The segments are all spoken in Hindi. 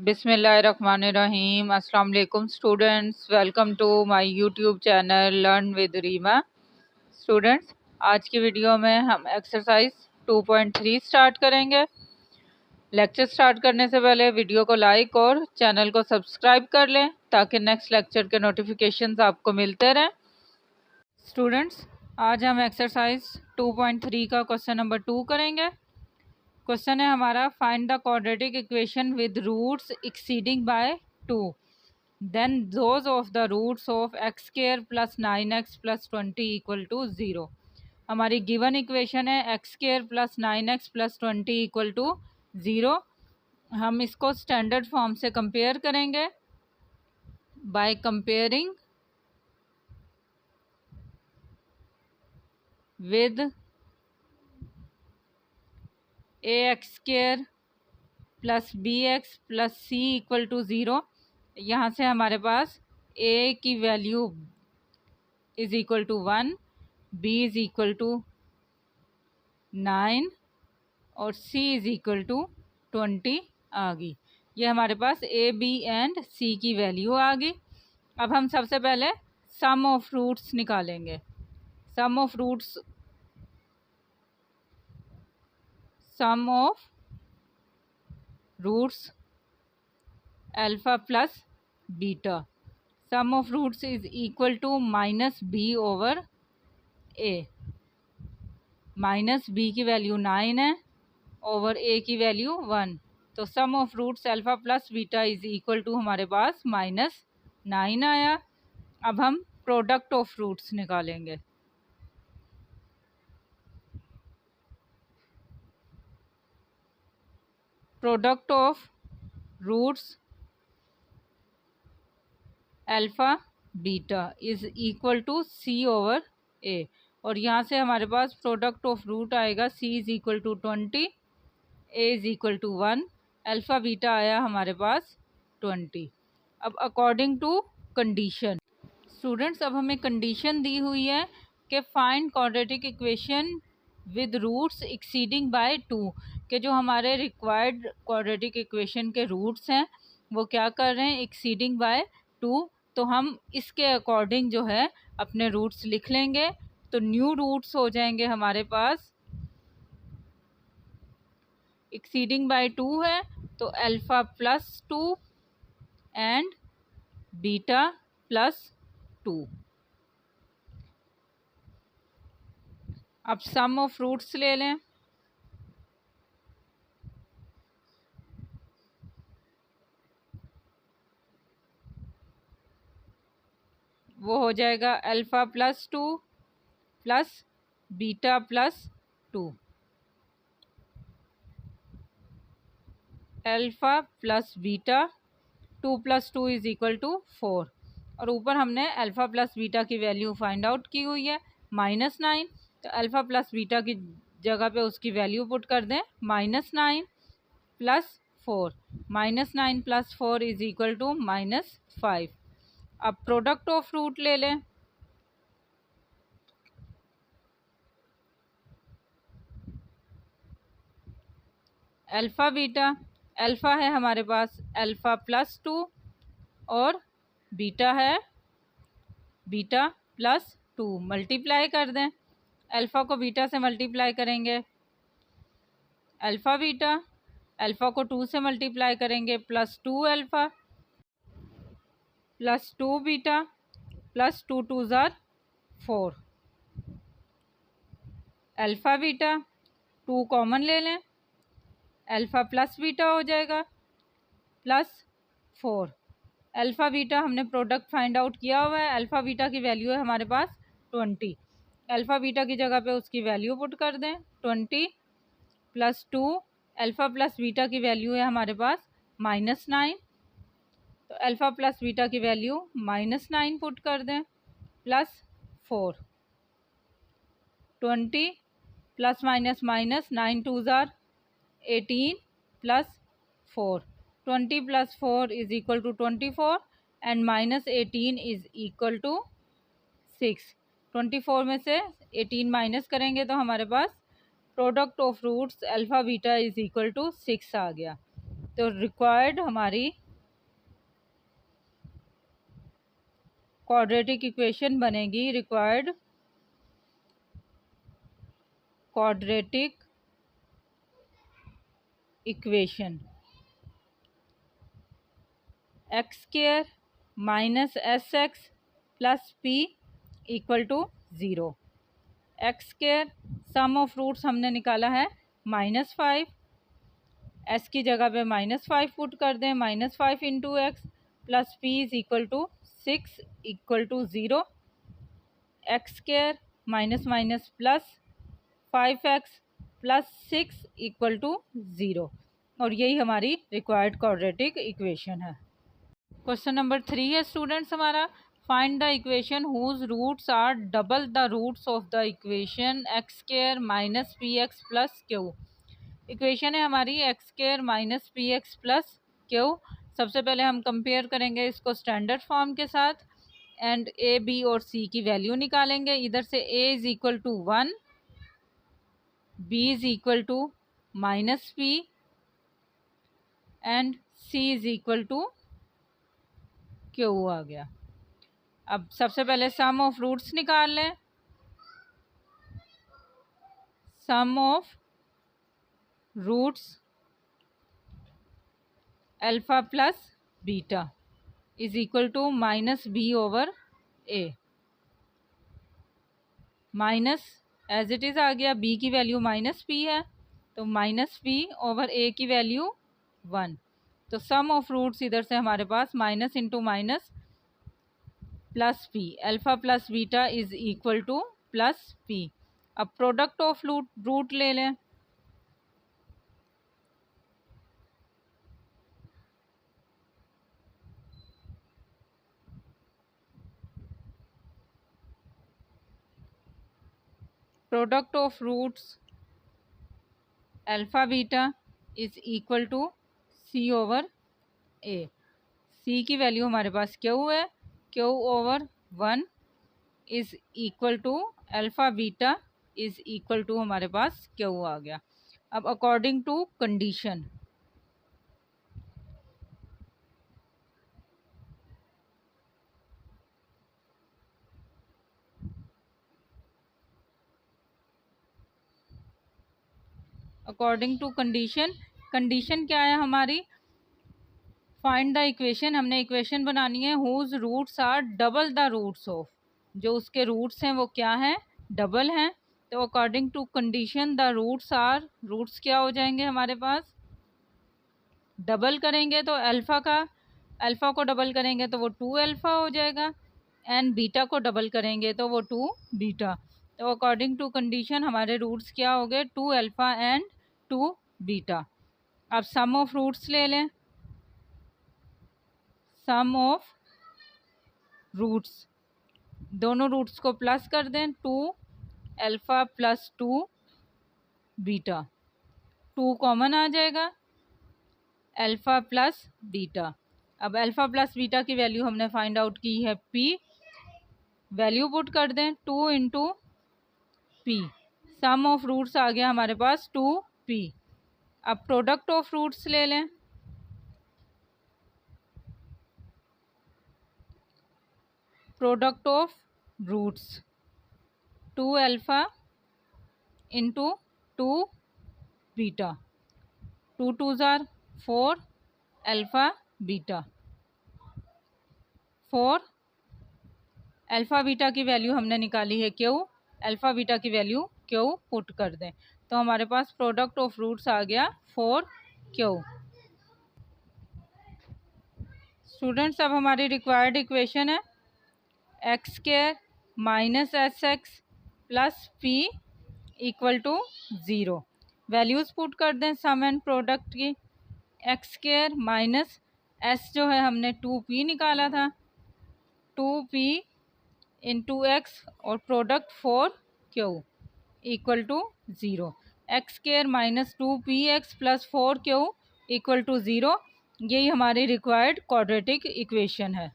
बिस्मिल्लाहिर्रहमानिर्रहीम। अस्सलाम वालेकुम students, welcome to my YouTube channel learn with Reema. Students, आज की वीडियो में हम एक्सरसाइज 2.3 स्टार्ट करेंगे। लेक्चर स्टार्ट करने से पहले वीडियो को लाइक और चैनल को सब्सक्राइब कर लें ताकि नेक्स्ट लेक्चर के नोटिफिकेशंस आपको मिलते रहें। स्टूडेंट्स, आज हम एक्सरसाइज 2.3 का क्वेश्चन नंबर 2 करेंगे। क्वेश्चन है हमारा, find the quadratic equation with roots exceeding by 2, then those of the roots of x square plus 9x plus 20 equal to 0। हमारी गिवन इक्वेशन है x square plus 9x plus 20 equal to 0। हम इसको स्टैंडर्ड फॉर्म से कंपेयर करेंगे by comparing with a x square plus b x plus c equal to 0। यहाँ से हमारे पास ए की value is equal to 1, B is equal to 9 और सी इज़ इक्वल टू 20 आ गई। ये हमारे पास ए बी एंड सी की वैल्यू आ गई। अब हम सबसे पहले सम ऑफ रूट्स निकालेंगे। Sum of roots alpha plus beta. Sum of roots is equal to minus B over A. Minus B की वैल्यू 9 है, ओवर ए की वैल्यू 1। तो sum of roots alpha plus beta is equal to हमारे पास -9 आया। अब हम प्रोडक्ट ऑफ रूट्स निकालेंगे। Product of roots alpha beta is equal to C over A. और यहाँ से हमारे पास प्रोडक्ट ऑफ रूट आएगा C is equal to 20, A is equal to 1, alpha beta आया हमारे पास 20। अब अकॉर्डिंग टू कंडीशन, स्टूडेंट्स, अब हमें कंडीशन दी हुई है कि find quadratic equation with roots exceeding by 2, के जो हमारे रिक्वायर्ड क्वाड्रेटिक इक्वेशन के रूट्स हैं वो क्या कर रहे हैं, एक्सीडिंग बाय 2। तो हम इसके अकॉर्डिंग जो है अपने रूट्स लिख लेंगे। तो न्यू रूट्स हो जाएंगे हमारे पास, एक्सीडिंग बाय 2 है तो alpha plus 2 and beta plus 2। अब सम ऑफ रूट्स ले लें। वो हो जाएगा alpha plus 2 plus beta plus 2। Alpha plus beta 2 plus 2 is equal to 4। और ऊपर हमने अल्फ़ा प्लस बीटा की वैल्यू फाइंड आउट की हुई है -9। तो अल्फ़ा प्लस बीटा की जगह पे उसकी वैल्यू पुट कर दें -9 plus 4। -9 plus 4 is equal to -5। अब प्रोडक्ट ऑफ रूट ले लें। अल्फ़ा बीटा, अल्फ़ा है हमारे पास अल्फ़ा प्लस 2 और बीटा है बीटा प्लस 2। मल्टीप्लाई कर दें, अल्फ़ा को बीटा से मल्टीप्लाई करेंगे अल्फ़ा बीटा, अल्फ़ा को 2 से मल्टीप्लाई करेंगे +2 अल्फ़ा प्लस 2 बीटा प्लस 2 2 ज़ार 4। अल्फ़ा बीटा 2 कॉमन ले लें, अल्फ़ा प्लस बीटा हो जाएगा +4। अल्फ़ा बीटा हमने प्रोडक्ट फाइंड आउट किया हुआ है। अल्फ़ा बीटा की वैल्यू है हमारे पास 20। अल्फ़ा बीटा की जगह पे उसकी वैल्यू पुट कर दें 20 प्लस 2। अल्फ़ा प्लस बीटा की वैल्यू है हमारे पास -9। तो अल्फ़ा प्लस बीटा की वैल्यू -9 पुट कर दें +4। 20 प्लस माइनस माइनस 9 2 ज़ार 18 plus 4। 20 plus 4 is equal to 24 and -18 is equal to 6। 24 में से 18 माइनस करेंगे तो हमारे पास product of roots alpha beta is equal to 6 आ गया। तो रिक्वायर्ड हमारी क्वाड्रेटिक इक्वेशन बनेगी, required quadratic equation x square minus s x plus p equal to 0। X square sum of roots हमने निकाला है -5, एस की जगह पे -5 पुट कर दें, -5 into x plus p is equal to 6 equal to 0। X square minus minus plus 5x plus 6 equal to 0, और यही हमारी रिक्वायर्ड क्वाड्रेटिक इक्वेशन है। क्वेश्चन नंबर 3 है स्टूडेंट्स हमारा, find the equation whose roots are double the roots of the equation x square minus p x plus q. Equation है हमारी x square minus p x plus q. सबसे पहले हम कंपेयर करेंगे इसको स्टैंडर्ड फॉर्म के साथ एंड ए बी और सी की वैल्यू निकालेंगे। इधर से A is equal to 1, B is equal to minus P and C is equal to Q आ गया। अब सबसे पहले सम ऑफ रूट्स निकाल लें। Sum of roots alpha plus beta is equal to minus B over A. Minus as it is आ गया, बी की वैल्यू माइनस पी है तो माइनस बी ओवर ए की वैल्यू 1। तो सम ऑफ रूट्स इधर से हमारे पास minus into minus plus P, alpha plus beta is equal to plus P. अब प्रोडक्ट ऑफ रूट ले लें। Product of roots alpha beta is equal to C over A. C की वैल्यू हमारे पास क्यू है, Q over 1 is equal to alpha beta is equal to हमारे पास क्यू आ गया। अब according to condition, according to condition, condition क्या है हमारी, फाइंड द इक्वेशन, हमने इक्वेशन बनानी है whose roots are double the roots of, जो उसके रूट्स हैं वो क्या हैं, डबल हैं। तो according to condition the roots are, roots क्या हो जाएंगे हमारे पास, डबल करेंगे तो अल्फ़ा को डबल करेंगे तो वो 2 अल्फ़ा हो जाएगा एंड बीटा को डबल करेंगे तो वो 2 बीटा। तो अकॉर्डिंग टू कंडीशन हमारे रूट्स क्या हो गए, 2 अल्फ़ा एंड 2 बीटा। अब सम ऑफ रूट्स ले लें। सम ऑफ रूट्स, दोनों रूट्स को प्लस कर दें, 2 अल्फ़ा प्लस 2 बीटा, 2 कॉमन आ जाएगा, अल्फ़ा प्लस बीटा। अब अल्फ़ा प्लस बीटा की वैल्यू हमने फाइंड आउट की है पी, वैल्यू पुट कर दें 2 into P. Sum of roots आ गया हमारे पास 2p। अब प्रोडक्ट ऑफ रूट्स ले लें। Product of roots 2 alpha into 2 beta, 2 2s are 4 alpha beta, 4 alpha beta की वैल्यू हमने निकाली है क्यू, अल्फ़ा बीटा की वैल्यू क्यू पुट कर दें तो हमारे पास प्रोडक्ट ऑफ रूट्स आ गया 4q। स्टूडेंट्स अब हमारी रिक्वायर्ड इक्वेशन है x square minus s x plus p equal to 0। Values put कर दें सम एंड प्रोडक्ट की। एक्स स्क्वायर माइनस एस जो है हमने 2p निकाला था, 2p इंटू एक्स और product 4q equal to 0। X square minus 2px plus 4q equal to 0, यही हमारी रिक्वायर्ड क्वाड्रेटिक इक्वेशन है।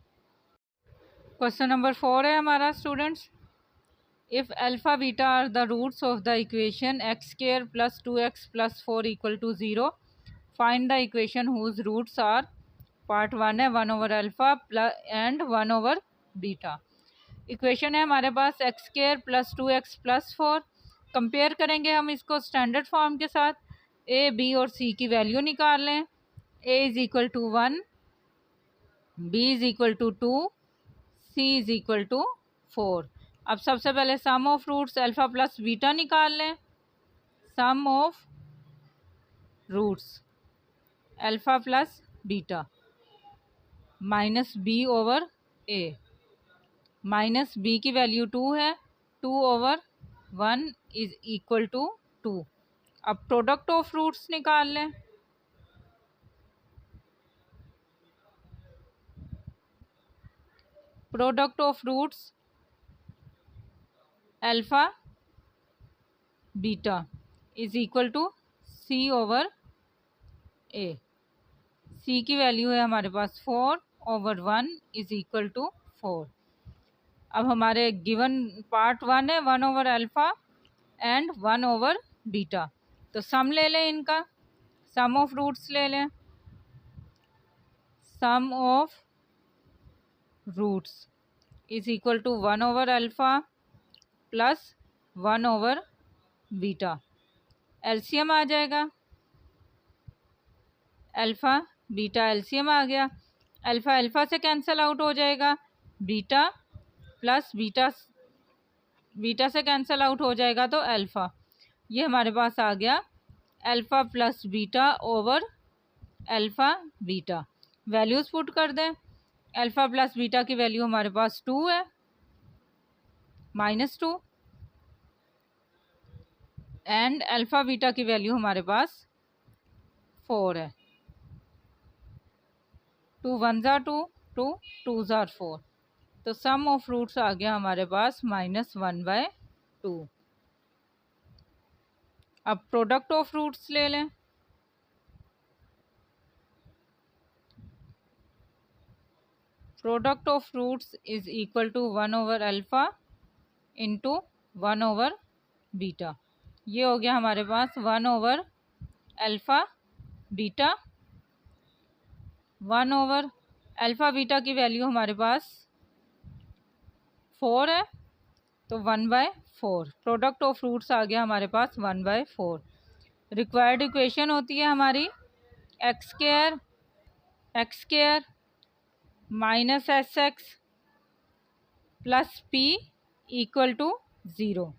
क्वेश्चन नंबर 4 है हमारा students, if alpha beta are the roots of the equation x square plus 2x plus 4 equal to 0, find the equation whose roots are, part 1 है 1 over alpha plus and 1 over beta. Equation है हमारे पास X square plus 2x plus 4। Compare करेंगे हम इसको स्टैंडर्ड फॉर्म के साथ। ए, बी और सी की वैल्यू निकाल लें। A is equal to 1, B is equal to 2, C is equal to 4। अब सबसे पहले sum of roots alpha plus beta निकाल लें। Sum of roots alpha plus beta minus B over A. Minus B की वैल्यू 2 है, 2 ओवर 1 इज़ इक्वल टू 2। अब प्रोडक्ट ऑफ रूट्स निकाल लें। Product of roots alpha beta is equal to C over A. C की वैल्यू है हमारे पास 4 ओवर 1 इज़ इक्वल टू 4। अब हमारे गिवन पार्ट 1 है 1 over alpha and 1 over beta, तो सम ले लें इनका। सम ऑफ रूट्स ले लें। Sum of roots is equal to 1 over alpha plus 1 over beta. LCM आ जाएगा, अल्फ़ा बीटा एलसीएम आ गया। अल्फ़ा अल्फ़ा से कैंसिल आउट हो जाएगा, बीटा प्लस बीटा बीटा से कैंसिल आउट हो जाएगा तो अल्फ़ा। ये हमारे पास आ गया alpha plus beta over alpha beta. Values put कर दें। अल्फ़ा प्लस बीटा की वैल्यू हमारे पास 2 है, -2, एंड अल्फ़ा बीटा की वैल्यू हमारे पास 4 है। 2 1 ज़ा 2, 2 2 ज़ा 4। तो सम ऑफ रूट्स आ गया हमारे पास -1/2। अब प्रोडक्ट ऑफ रूट्स ले लें। Product of roots is equal to 1 over alpha into 1 over beta. ये हो गया हमारे पास 1 over alpha beta. 1 over alpha beta की वैल्यू हमारे पास 4 है, तो 1/4। प्रोडक्ट ऑफ रूट्स आ गया हमारे पास 1/4। रिक्वायर्ड इक्वेशन होती है हमारी x square minus s x plus p equal to 0।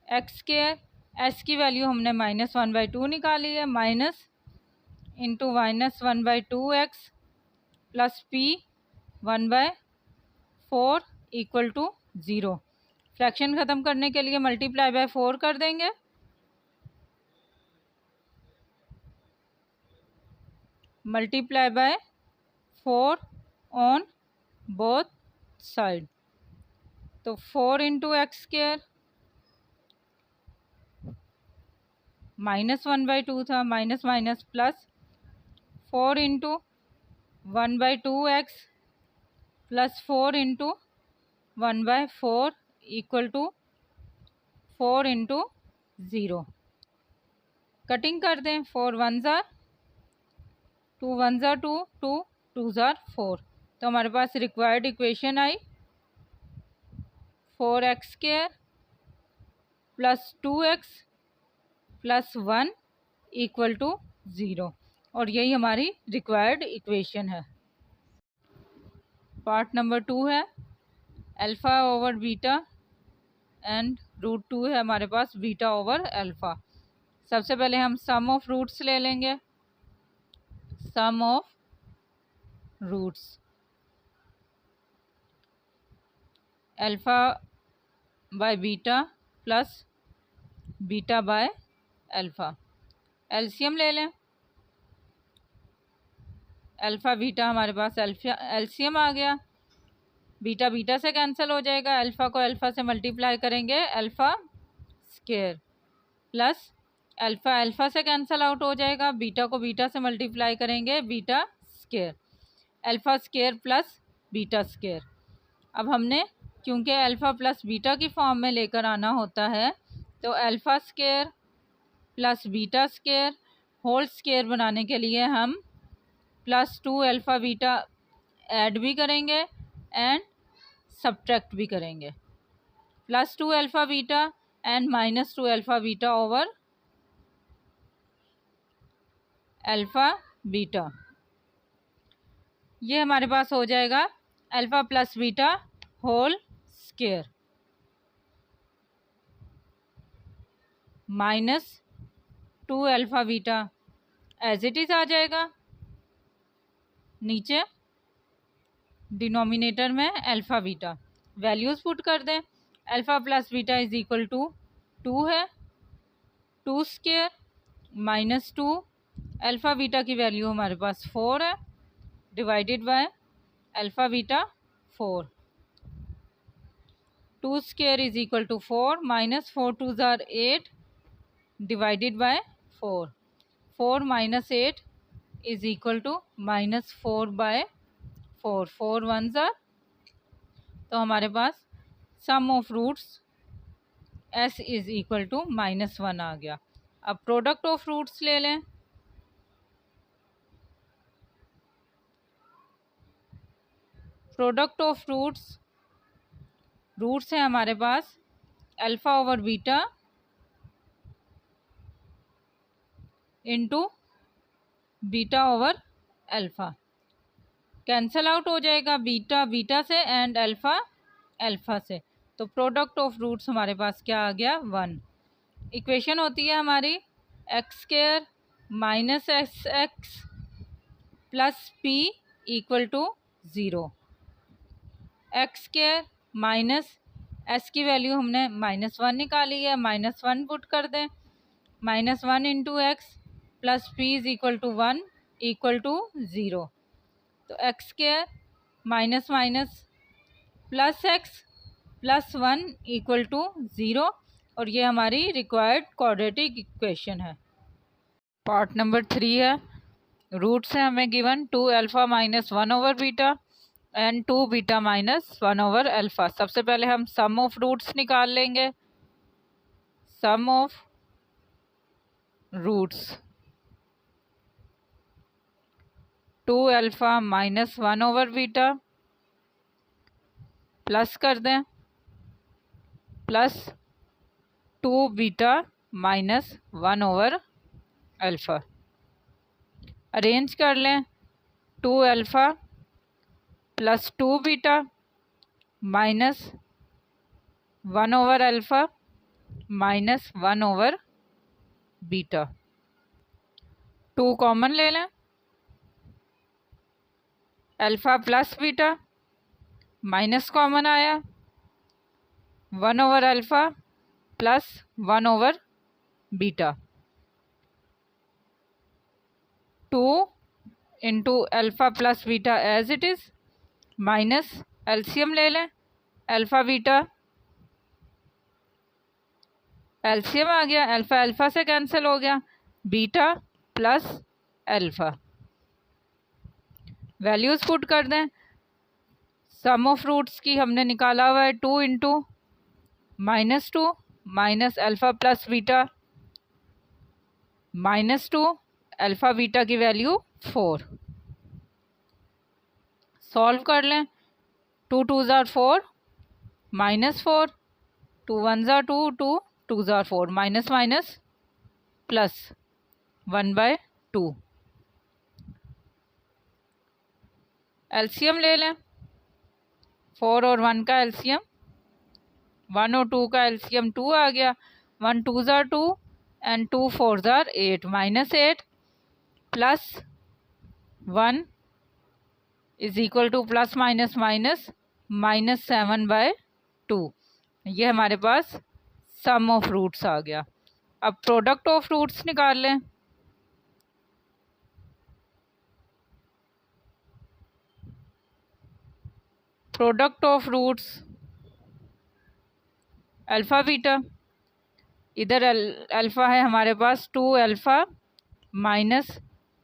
X square, s की वैल्यू हमने -1/2 निकाली है, माइनस इंटू -1/2x प्लस पी 1/4 इक्वल टू 0। फ्रैक्शन ख़त्म करने के लिए मल्टीप्लाई बाय 4 कर देंगे। Multiply by 4 on both side, तो 4 इंटू एक्स स्क्वायर -1/2 था, minus minus plus 4 into 1/2x plus 4 into 1/4 equal to 4 into 0। Cutting कर दें। 4 1 ज़ा 2 1 ज़ा 2, 2 2 ज़ा 4। तो हमारे पास रिक्वायर्ड इक्वेशन आई 4x square plus 2x plus 1 equal to 0, और यही हमारी रिक्वायर्ड इक्वेशन है। पार्ट नंबर 2 है अल्फ़ा ओवर बीटा एंड √2 है हमारे पास बीटा ओवर अल्फ़ा। सबसे पहले हम सम ऑफ रूट्स ले लेंगे। Sum of roots alpha by beta plus beta by alpha. LCM ले लें। अल्फ़ा बीटा हमारे पास एलसीएम आ गया। बीटा बीटा से कैंसिल हो जाएगा, अल्फ़ा को अल्फ़ा से मल्टीप्लाई करेंगे alpha square, plus alpha alpha से कैंसिल आउट हो जाएगा, बीटा को बीटा से मल्टीप्लाई करेंगे beta square, alpha square plus beta square. अब हमने क्योंकि अल्फ़ा प्लस बीटा की फॉर्म में लेकर आना होता है, तो alpha square plus beta square whole square बनाने के लिए हम +2 अल्फ़ा बीटा ऐड भी करेंगे एंड सब्ट्रैक्ट भी करेंगे। +2 alpha beta and -2 alpha beta over alpha beta, ये हमारे पास हो जाएगा alpha plus beta whole square -2 alpha beta as it is आ जाएगा। नीचे डिनोमिनेटर में अल्फ़ा बीटा वैल्यूज़ पुट कर दें। Alpha plus beta is equal to 2 है, 2 स्क्वायर -2 अल्फ़ा बीटा की वैल्यू हमारे पास 4 है divided by alpha beta 4। 2 square is equal to 4 -4 2 ज़ार 8 divided by 4। 4 - 8 is equal to -4 by 4। 4 1 ज़ार, तो हमारे पास sum of roots s is equal to -1 आ गया। अब प्रोडक्ट ऑफ रूट्स ले लें। प्रोडक्ट ऑफ रूट्स है हमारे पास alpha over beta into beta over alpha, cancel out हो जाएगा बीटा बीटा से एंड अल्फ़ा अल्फ़ा से, तो प्रोडक्ट ऑफ रूट्स हमारे पास क्या आ गया 1। इक्वेशन होती है हमारी x² - sx plus p equal to 0। x² minus s की वैल्यू हमने -1 निकाली है, -1 पुट कर दें। -1 into x plus p is equal to 1 equal to 0, तो x² minus minus plus x plus 1 equal to 0, और ये हमारी रिक्वायर्ड क्वाड्रेटिक इक्वेशन है। पार्ट नंबर 3 है, रूट्स है हमें given 2 alpha minus 1 over beta and 2 beta minus 1 over alpha. सबसे पहले हम सम ऑफ रूट्स निकाल लेंगे। Sum of roots 2 alpha minus 1 over beta plus कर दें plus 2 beta minus 1 over alpha. Arrange कर लें 2 alpha plus 2 beta minus 1 over alpha minus 1 over beta. 2 common ले लें, alpha plus beta minus common आया, 1 over alpha plus 1 over beta. 2 into alpha plus beta as it is minus LCM ले लें, अल्फ़ा बीटा एलसीएम आ गया, अल्फ़ा अल्फ़ा से कैंसिल हो गया, beta plus alpha. Values put कर दें। सम ऑफ रूट्स की हमने निकाला हुआ है 2 into -2 minus alpha plus beta -2 alpha beta की वैल्यू 4। सॉल्व कर लें, 2 2 ज़ार 4 -4, 2 1 ज़ार 2, 2 2 ज़ार 4 माइनस माइनस प्लस 1/2। एलसीएम ले लें, 4 और 1 का एलसीएम 1 और 2 का एलसीएम 2 आ गया, 1 2 are 2 and 2 4 are 8 -8 plus 1 is equal to plus minus minus -7/2। ये हमारे पास सम ऑफ रूट्स आ गया। अब प्रोडक्ट ऑफ रूट्स निकाल लें। Product of roots alpha beta, इधर अल्फ़ा है हमारे पास 2 alpha minus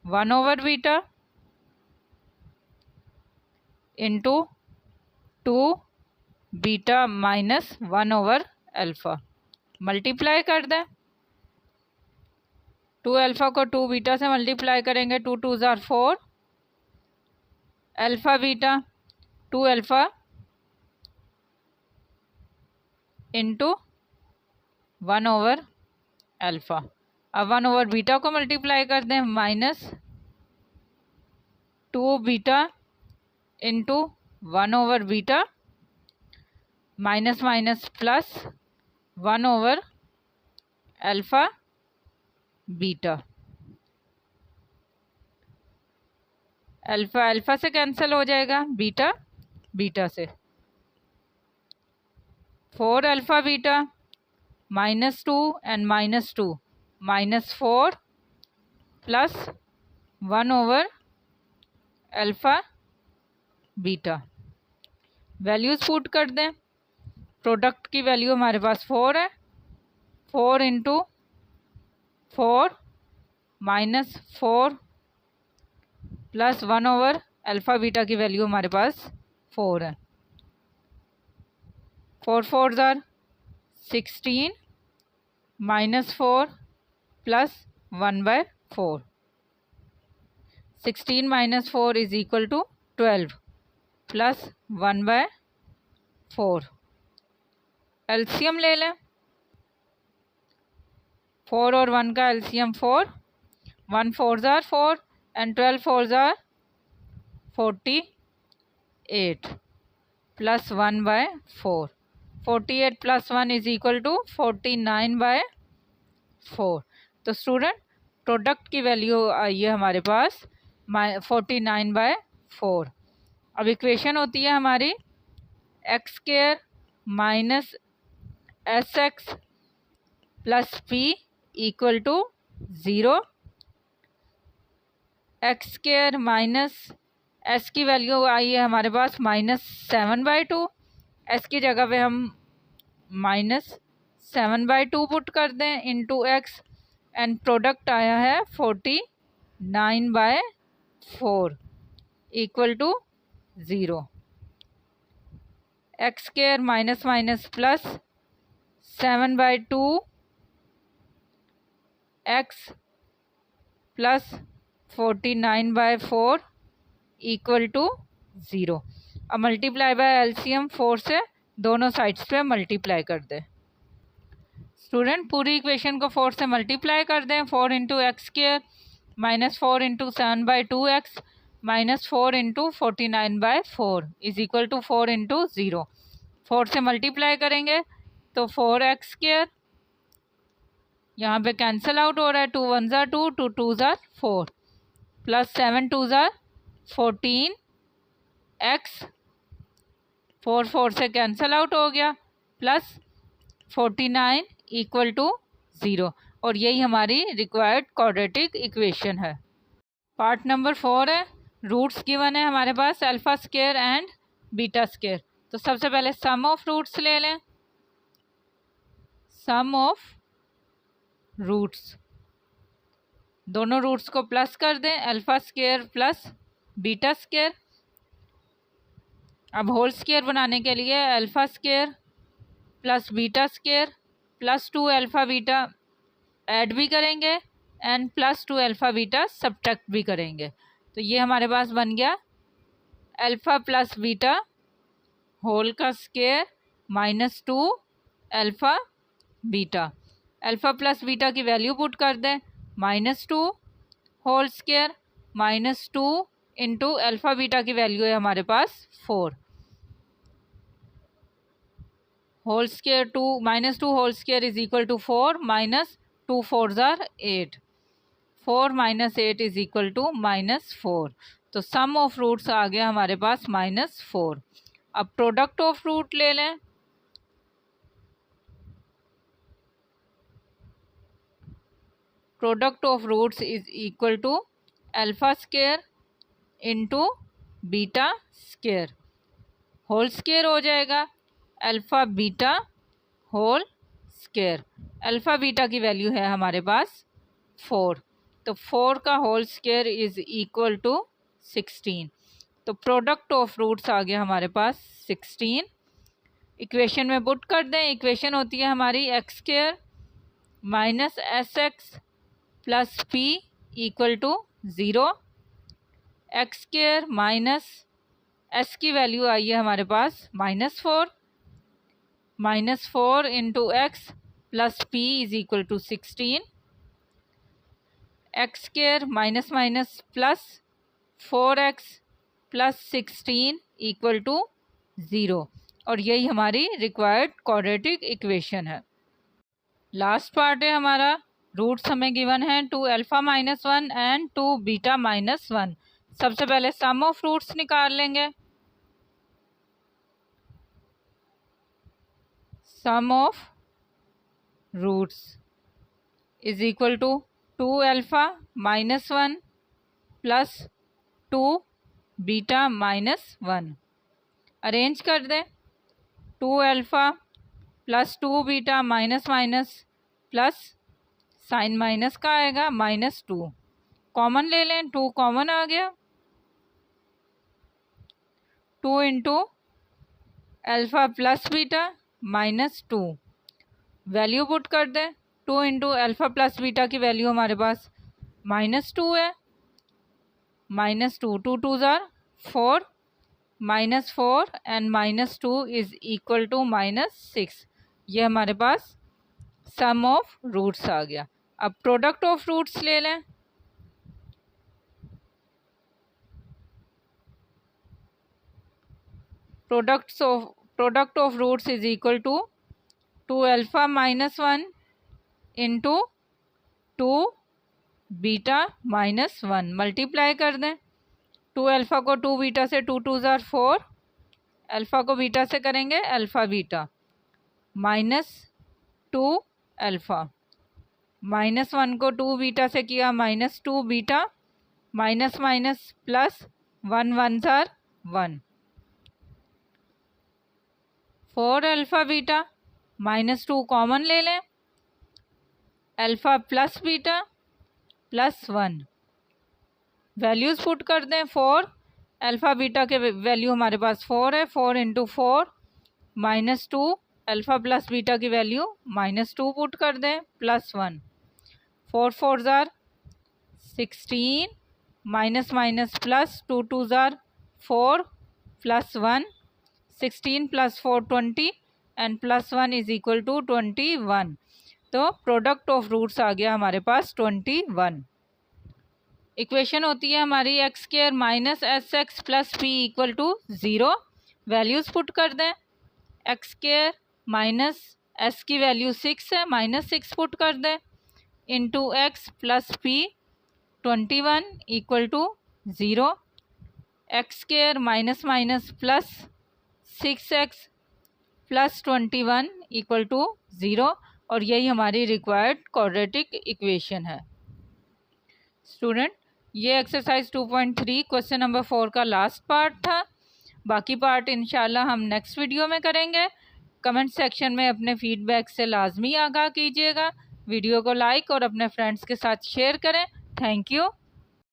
1 over beta into 2 beta minus 1 over alpha, multiply कर दें। 2 अल्फ़ा को 2 बीटा से मल्टीप्लाई करेंगे, 2 2 ज़ार 4 alpha beta 2 alpha into 1 over alpha. अब 1 ओवर बीटा को मल्टीप्लाई कर दें, minus 2 beta into 1 over beta minus minus plus 1 over alpha beta. Alpha alpha से कैंसिल हो जाएगा, बीटा बीटा से। 4 alpha beta -2 and -2 -4 plus 1 over alpha beta. Values put कर दें। प्रोडक्ट की वैल्यू हमारे पास 4 है, 4 into 4 -4 plus 1 over alpha beta की वैल्यू हमारे पास 4 है। 4 4 are 16 -4 plus 1/4। 16 - 4 is equal to 12 plus 1/4। LCM ले लें। 4 और 1 का LCM 4, 1 4 are 4 and 12 4 are 48 plus 1/4। 48 plus 1 is equal to 49/4। तो स्टूडेंट प्रोडक्ट की वैल्यू आई है हमारे पास 49/4। अब इक्वेशन होती है हमारी x square minus s x plus p equal to 0। X square minus s की वैल्यू आई है हमारे पास -7/2। एस की जगह पे हम -7/2 पुट कर दें इंटू एक्स एंड प्रोडक्ट आया है 49/4 equal to 0। X square minus minus plus 7/2 x plus 49/4 equal to 0। अब मल्टीप्लाई बाय एलसीएम 4 से दोनों साइड्स पे मल्टीप्लाई कर दें। स्टूडेंट पूरी इक्वेशन को 4 से मल्टीप्लाई कर दें। 4 into x square -4 into 7/2 x -4 into 49/4 is equal to 4 into 0। 4 से मल्टीप्लाई करेंगे तो 4x स्क्वायर यहाँ पे कैंसिल आउट हो रहा है, 2 1 ज़ार 2 2 2 ज़ार 4 प्लस 7 2 ज़ार 14 x 4 4 से कैंसिल आउट हो गया प्लस 49 इक्वल टू 0। और यही हमारी रिक्वायर्ड क्वाड्रेटिक इक्वेशन है। पार्ट नंबर 4 है। रूट्स गिवन है हमारे पास alpha square and beta square. तो सबसे पहले सम ऑफ रूट्स ले लें। सम ऑफ रूट्स, दोनों रूट्स को प्लस कर दें, alpha square plus beta square. अब होल स्क्वायर बनाने के लिए alpha square plus beta square plus 2 alpha beta add भी करेंगे and plus 2 alpha beta subtract भी करेंगे। तो ये हमारे पास बन गया अल्फ़ा प्लस बीटा होल का square -2 alpha beta. Alpha plus beta की वैल्यू पुट कर दें, -2 whole square -2 into alpha beta की वैल्यू है हमारे पास 4 whole square -2 whole square is equal to 4 -2 4 are 8 4 - 8 is equal to -4। तो सम ऑफ रूट्स आ गया हमारे पास -4। अब प्रोडक्ट ऑफ रूट ले लें। Product of roots is equal to alpha square into beta square whole square हो जाएगा alpha beta whole square. Alpha beta की वैल्यू है हमारे पास 4, तो 4 का whole square is equal to 16। तो प्रोडक्ट ऑफ रूट्स आ गया हमारे पास 16। इक्वेशन में पुट कर दें। इक्वेशन होती है हमारी x square minus s x plus p equal to 0। X square minus s की वैल्यू आई है हमारे पास -4 into x plus p is equal to 16। X square minus minus plus 4x plus 16 equal to 0, और यही हमारी रिक्वायर्ड क्वाड्रेटिक इक्वेशन है। लास्ट पार्ट है हमारा, रूट्स हमें गिवन है 2 alpha minus 1 and 2 beta minus 1। सबसे पहले सम ऑफ रूट्स निकाल लेंगे। Sum of roots is equal to 2 alpha minus 1 plus 2 beta minus 1। Arrange कर दें। 2 alpha plus 2 beta minus minus plus sign minus का आएगा -2। कॉमन ले लें, 2 कॉमन आ गया। 2 into alpha plus beta -2, value put कर दें। 2 इंटू अल्फा प्लस बीटा की वैल्यू हमारे पास -2 है। -2, 2 2s are 4, -4 and -2 is equal to -6। ये हमारे पास सम ऑफ रूट्स आ गया। अब प्रोडक्ट ऑफ रूट्स ले लें। Product of roots is equal to 2 alpha minus 1 into 2 beta minus 1। Multiply कर दें। 2 अल्फ़ा को 2 बीटा से 2 2s are 4, अल्फ़ा को बीटा से करेंगे अल्फ़ा बीटा, -2 अल्फ़ा, -1 को 2 बीटा से किया -2 beta, minus minus plus 1 1s are 1, 4 alpha beta, -2 common ले लें, alpha plus beta plus 1। Values put कर दें। 4 अल्फ़ा बीटा के वैल्यू हमारे पास 4 है। 4 इंटू 4 -2, अल्फ़ा प्लस बीटा की वैल्यू -2 पुट कर दें plus 1। 4 4s are 16, minus minus plus 2 2s are 4 plus 1, 16 plus 4 20 and plus 1 is equal to 21। तो प्रोडक्ट ऑफ रूट्स आ गया हमारे पास 21। इक्वेशन होती है हमारी x square minus s x plus p equal to 0। Values put कर दें। एक्स स्क्वायर माइनस एस की वैल्यू 6 है, -6 पुट कर दें into x plus p 21 equal to 0। X square minus minus plus 6x plus 21 equal to 0, और यही हमारी रिक्वायर्ड क्वाड्रेटिक इक्वेशन है। स्टूडेंट, ये एक्सरसाइज 2.3 क्वेश्चन नंबर 4 का लास्ट पार्ट था। बाकी पार्ट इंशाल्लाह हम नेक्स्ट वीडियो में करेंगे। कमेंट सेक्शन में अपने फीडबैक से लाजमी आगाह कीजिएगा। वीडियो को लाइक और अपने फ्रेंड्स के साथ शेयर करें। Thank you.